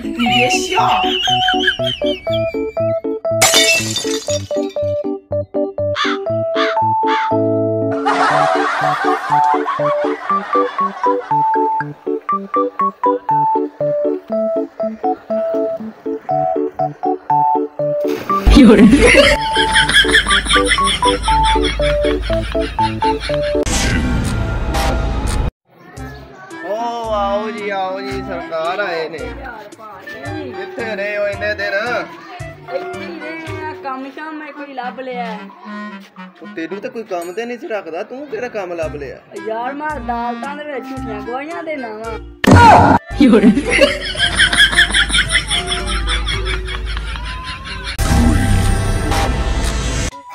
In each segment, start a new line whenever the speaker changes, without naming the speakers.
你别笑。
有人。
आओ जी सरकार आए ने किथे रहे हो इन्ने दिन
काम शाम में कोई लाभ लिया
तेरू तो कोई काम ते नहीं सी रखदा तू केड़ा काम लाभ लिया
यार मैं दालतां दे विच झूठियां गवाहियां देना वा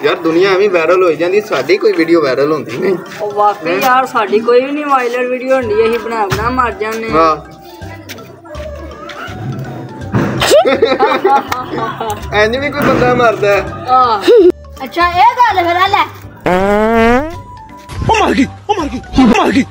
यार दुनिया एवं वायरल हो जाती साडी कोई वीडियो वायरल होंदी नहीं
वाकई यार साडी कोई भी नहीं वायरल वीडियो होंदी अहीं बना बना मर जाने
हां एंज भी कोई बंदा मरदा है
हां अच्छा ए गल फिर ले ओ मर गई